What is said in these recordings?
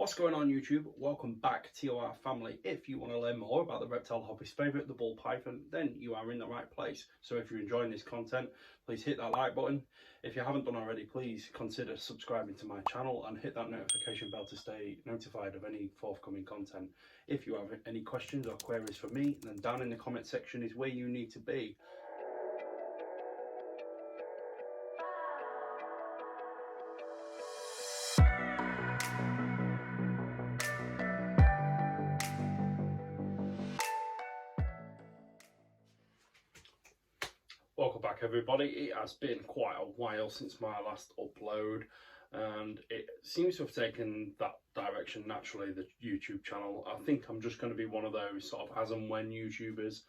What's going on YouTube? Welcome back to our family. If you want to learn more about the reptile hobby's favourite, the ball python, then you are in the right place. So if you're enjoying this content, please hit that like button. If you haven't done already, please consider subscribing to my channel and hit that notification bell to stay notified of any forthcoming content. If you have any questions or queries for me, then down in the comment section is where you need to be. Welcome back everybody. It has been quite a while since my last upload and it seems to have taken that direction naturally, the YouTube channel. I think I'm just going to be one of those sort of as and when YouTubers.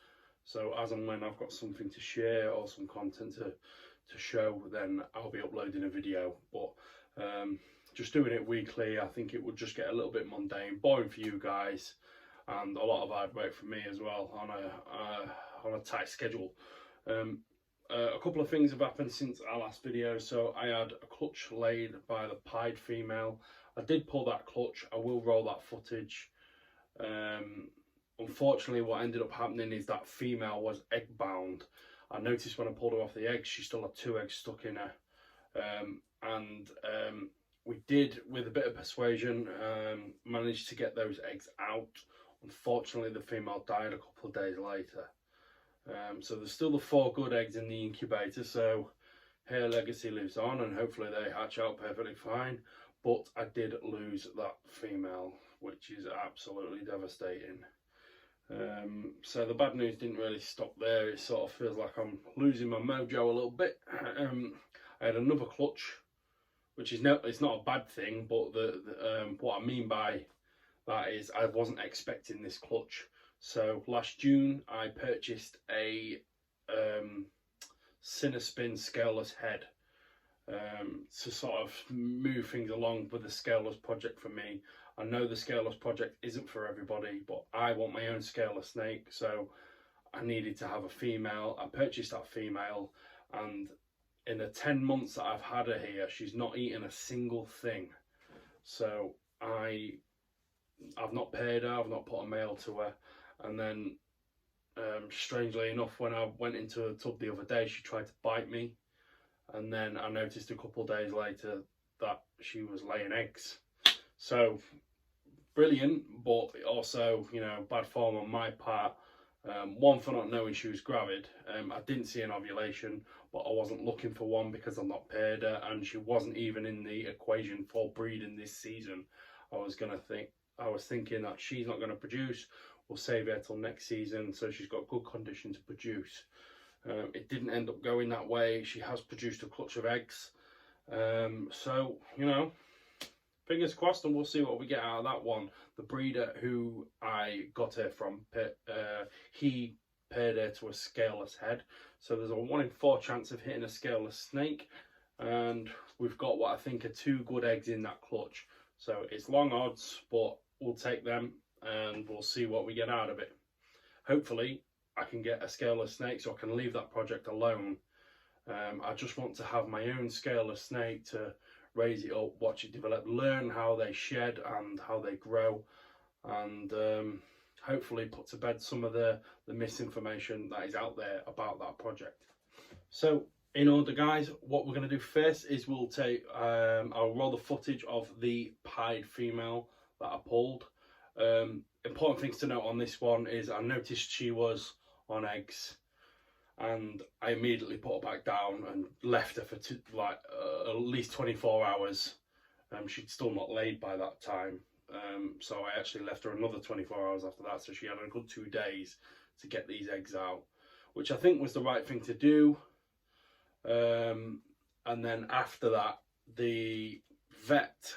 So as and when I've got something to share or some content to show, then I'll be uploading a video. But just doing it weekly, I think it would just get a little bit mundane, boring for you guys, and a lot of hard work for me as well on a tight schedule. A couple of things have happened since our last video. So I had a clutch laid by the pied female. I did pull that clutch. I will roll that footage. Unfortunately, what ended up happening is that female was egg bound. I noticed when I pulled her off the eggs, she still had 2 eggs stuck in her. We did, with a bit of persuasion, manage to get those eggs out. Unfortunately, the female died a couple of days later. So there's still the 4 good eggs in the incubator, so her legacy lives on and hopefully they hatch out perfectly fine. But I did lose that female, which is absolutely devastating. So the bad news didn't really stop there. It sort of feels like I'm losing my mojo a little bit. I had another clutch, which is it's not a bad thing, but what I mean by that is I wasn't expecting this clutch. So last June I purchased a Cinespin scaleless head to sort of move things along with the scaleless project for me. I know the scaleless project isn't for everybody, but I want my own scaleless snake, so I needed to have a female. I purchased that female, and in the 10 months that I've had her here, she's not eaten a single thing. So I've not paired her, I've not put a male to her. And then strangely enough, when I went into a tub the other day, she tried to bite me, and then I noticed a couple of days later that she was laying eggs. So brilliant, but also, you know, bad form on my part. One, for not knowing she was gravid. I didn't see an ovulation, but I wasn't looking for one because I'm not paired her, and she wasn't even in the equation for breeding this season. I was thinking that she's not going to produce. We'll save her till next season, so she's got good condition to produce. It didn't end up going that way. She has produced a clutch of eggs. So, you know, fingers crossed, and we'll see what we get out of that one. The breeder who I got her from, he paired her to a scaleless head. So there's a 1 in 4 chance of hitting a scaleless snake. And we've got what I think are 2 good eggs in that clutch. So it's long odds, but we'll take them and we'll see what we get out of it. Hopefully I can get a scaleless snake so I can leave that project alone. I just want to have my own scaleless snake to raise it up, watch it develop, learn how they shed and how they grow, and hopefully put to bed some of the misinformation that is out there about that project. So in order, guys, what we're going to do first is we'll take I'll roll the footage of the pied female that I pulled. Important things to note on this one is I noticed she was on eggs, and I immediately put her back down and left her for at least 24 hours. She'd still not laid by that time, so I actually left her another 24 hours after that, so she had a good 2 days to get these eggs out, which I think was the right thing to do. And then after that, the vet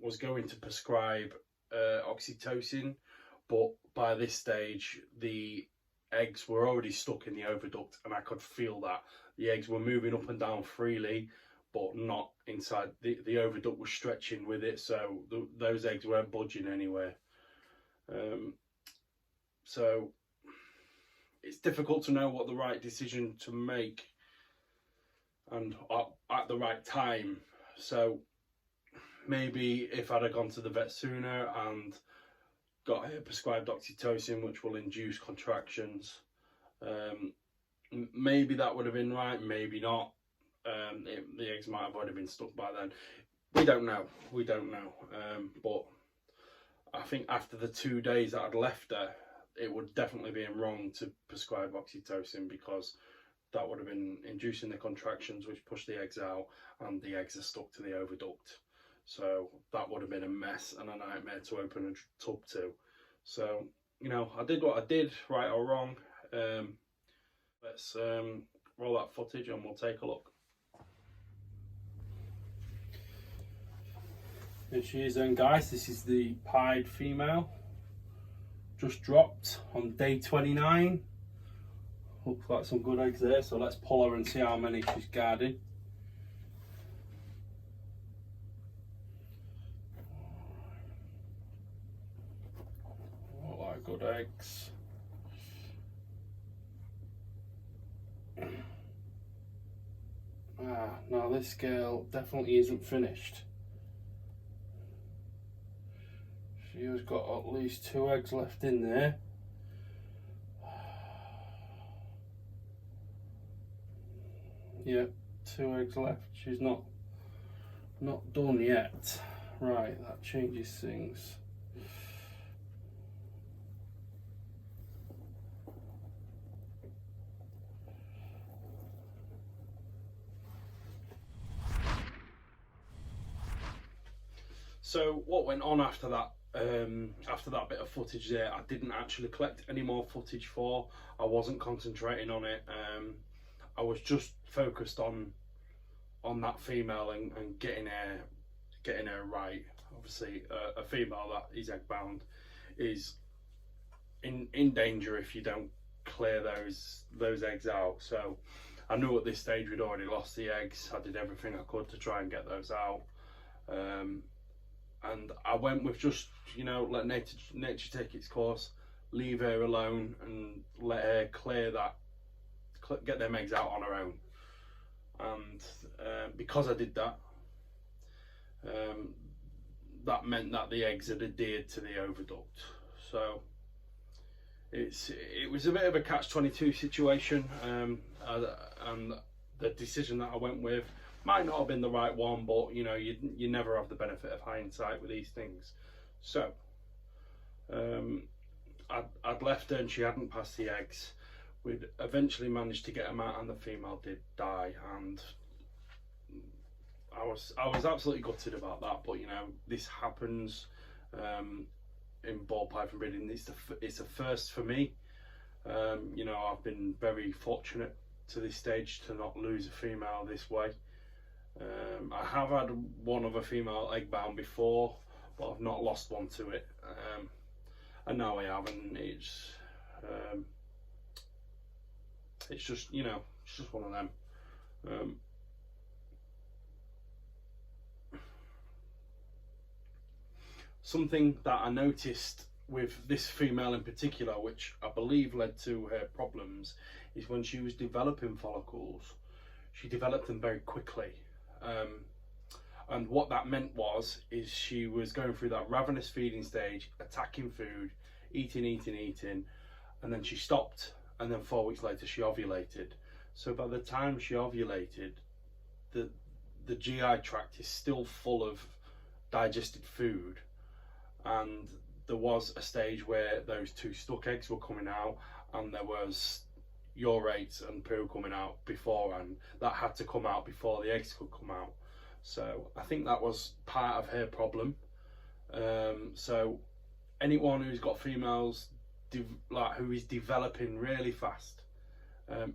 was going to prescribe oxytocin, but by this stage the eggs were already stuck in the oviduct, and I could feel that the eggs were moving up and down freely, but not inside. The oviduct was stretching with it, so those eggs weren't budging anywhere. So it's difficult to know what the right decision to make and at the right time. So maybe if I'd have gone to the vet sooner and got her prescribed oxytocin, which will induce contractions, maybe that would have been right, maybe not. The eggs might have already been stuck by then. We don't know. But I think after the 2 days that I'd left her, it would definitely be wrong to prescribe oxytocin, because that would have been inducing the contractions, which push the eggs out, and the eggs are stuck to the oviduct. So that would have been a mess and a nightmare to open a tub to. So, you know, I did what I did, right or wrong. Let's roll that footage and we'll take a look. Here she is then, guys. This is the pied female. Just dropped on day 29. Looks like some good eggs there, so let's pull her and see how many she's guarding. Look like good eggs. Now this girl definitely isn't finished. She has got at least 2 eggs left in there. Yeah, 2 eggs left. She's not done yet. Right, that changes things. So what went on after that? After that bit of footage there, I didn't actually collect any more footage for. I wasn't concentrating on it. I was just focused on that female and getting her right. Obviously, a female that is egg bound is in danger if you don't clear those eggs out. So I knew at this stage we'd already lost the eggs. I did everything I could to try and get those out. And I went with just, you know, let nature take its course, leave her alone and let her get them eggs out on her own. And because I did that, that meant that the eggs had adhered to the oviduct. So it was a bit of a catch-22 situation, and the decision that I went with might not have been the right one, but you know, you never have the benefit of hindsight with these things. So I'd left her and she hadn't passed the eggs. We'd eventually managed to get them out and the female did die, and I was absolutely gutted about that. But you know, this happens in ball python breeding. It's a first for me. You know, I've been very fortunate to this stage to not lose a female this way. I have had one of a female egg bound before, but I've not lost one to it, and now I have, and it's just, you know, it's just one of them. Something that I noticed with this female in particular, which I believe led to her problems, is when she was developing follicles, she developed them very quickly. And what that meant is she was going through that ravenous feeding stage, attacking food, eating, and then she stopped, and then 4 weeks later she ovulated. So by the time she ovulated, the GI tract is still full of digested food, and there was a stage where those 2 stuck eggs were coming out, and there was urate and poo coming out beforehand. That had to come out before the eggs could come out. So I think that was part of her problem. So anyone who's got females who is developing really fast,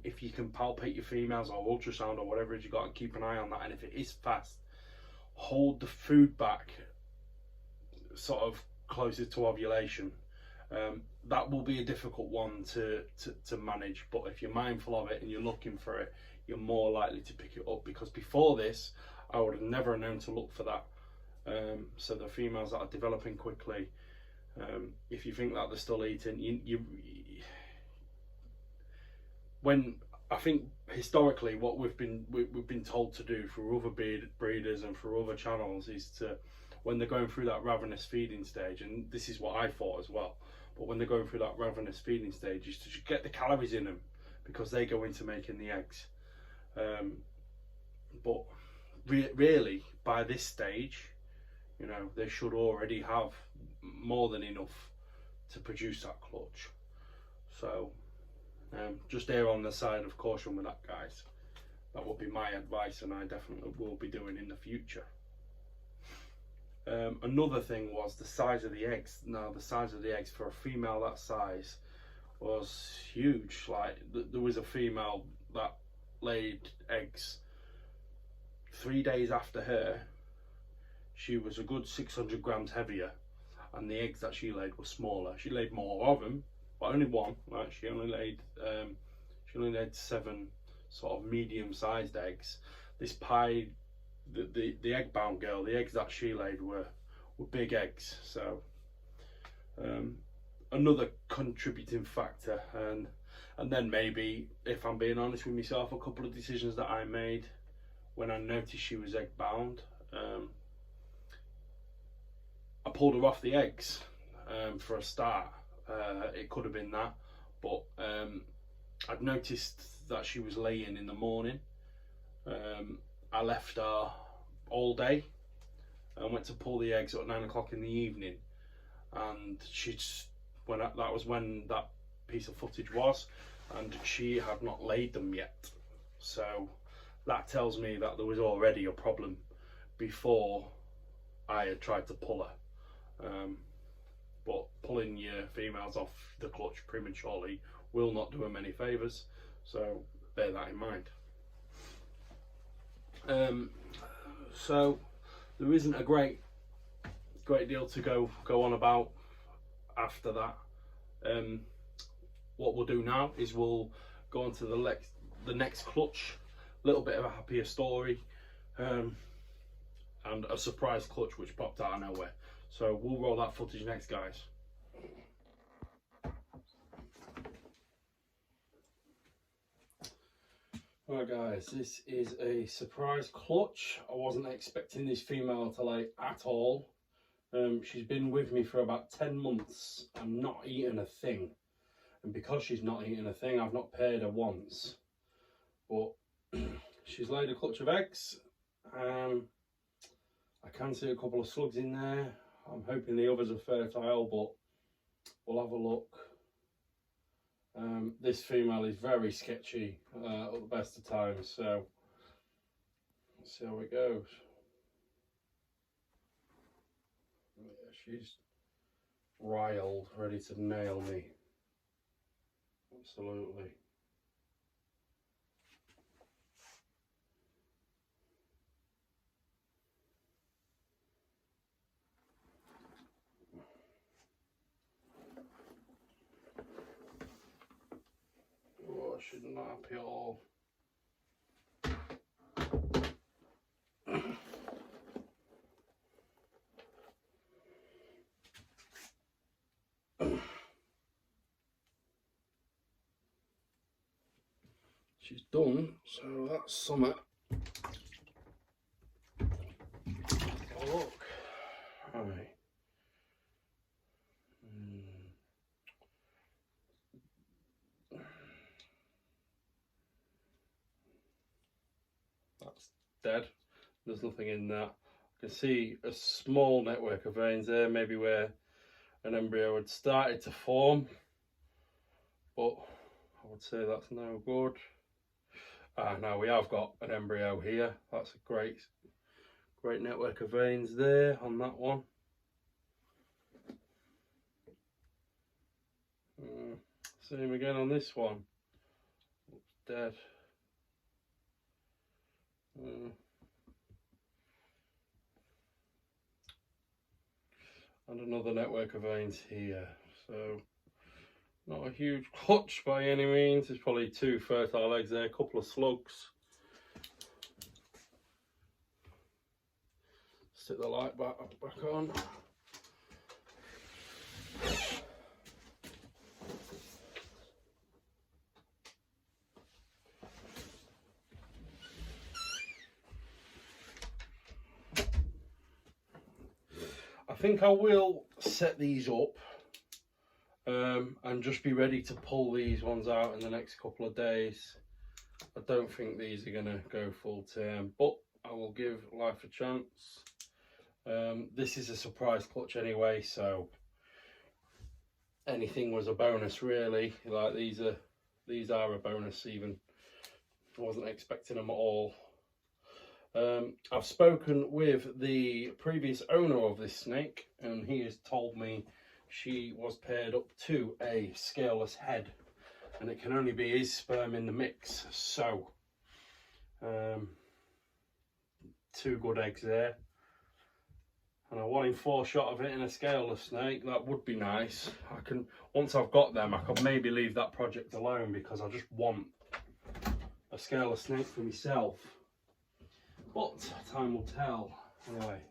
if you can palpate your females or ultrasound or whatever it is, you got to keep an eye on that. And if it is fast, hold the food back sort of closer to ovulation. That will be a difficult one to manage, but if you're mindful of it and you're looking for it, you're more likely to pick it up, because before this I would have never known to look for that. So the females that are developing quickly, if you think that they're still eating, when I think historically what we've been told to do for other breeders and for other channels is to when they're going through that ravenous feeding stage, and this is what I thought as well, but when they're going through that ravenous feeding stage is to just get the calories in them, because they go into making the eggs. But really, by this stage, you know, they should already have more than enough to produce that clutch. So just err on the side of caution with that, guys. That would be my advice, and I definitely will be doing in the future. Another thing was the size of the eggs. Now, the size of the eggs for a female that size was huge. Like, there was a female that laid eggs 3 days after her. She was a good 600 grams heavier, and the eggs that she laid were smaller. She laid more of them, but only one. Right? She only laid 7 sort of medium-sized eggs. This pie, the egg-bound girl, the eggs that she laid were big eggs. So another contributing factor, and then maybe, if I'm being honest with myself, a couple of decisions that I made when I noticed she was egg-bound. I pulled her off the eggs for a start. It could have been that, but I'd noticed that she was laying in the morning. I left her all day and went to pull the eggs at 9 o'clock in the evening, and that was when that piece of footage was, and she had not laid them yet. So that tells me that there was already a problem before I had tried to pull her. But pulling your females off the clutch prematurely will not do them any favours, so bear that in mind. So there isn't a great deal to go on about after that. What we'll do now is we'll go on to the next clutch. A little bit of a happier story, and a surprise clutch which popped out of nowhere. So we'll roll that footage next, guys. Alright guys, this is a surprise clutch. I wasn't expecting this female to lay at all. She's been with me for about 10 months and not eaten a thing. And because she's not eaten a thing, I've not paired her once. But she's laid a clutch of eggs. I can see a couple of slugs in there. I'm hoping the others are fertile, but we'll have a look. This female is very sketchy at the best of times, so let's see how it goes. Yeah, she's riled, ready to nail me. Absolutely. Oh, she's not happy at all. She's done, so that's summer. Oh, look. Right. That's dead. There's nothing in that. I can see a small network of veins there, maybe where an embryo had started to form, but I would say that's no good. Now we have got an embryo here. That's a great network of veins there on that one. Same again on this one. Looks dead. And another network of veins here. So not a huge clutch by any means. There's probably 2 fertile eggs there, a couple of slugs. Stick the light back on. think I will set these up and just be ready to pull these ones out in the next couple of days. I don't think these are going to go full term, but I will give life a chance. This is a surprise clutch anyway, so anything was a bonus really. Like these are a bonus even. I wasn't expecting them at all. I've spoken with the previous owner of this snake, and he has told me she was paired up to a scaleless head, and it can only be his sperm in the mix. So 2 good eggs there, and a 1 in 4 shot of it in a scaleless snake. That would be nice. I can, once I've got them, I could maybe leave that project alone, because I just want a scaleless snake for myself. But time will tell. Anyway.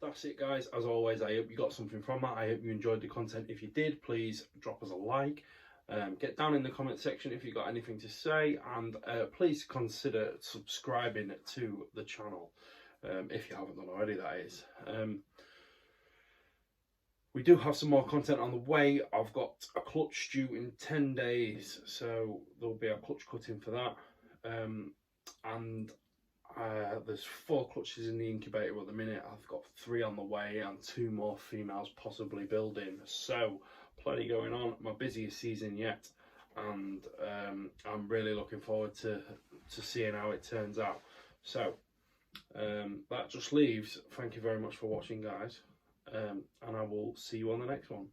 That's it guys. As always, I hope you got something from that. I hope you enjoyed the content. If you did, please drop us a like. Get down in the comment section if you've got anything to say, and please consider subscribing to the channel if you haven't done already, that is. We do have some more content on the way. I've got a clutch due in 10 days, so there'll be a clutch cutting for that. And there's 4 clutches in the incubator at the minute. I've got 3 on the way and 2 more females possibly building. So plenty going on. My busiest season yet, and I'm really looking forward to seeing how it turns out. So that just leaves, thank you very much for watching guys, and I will see you on the next one.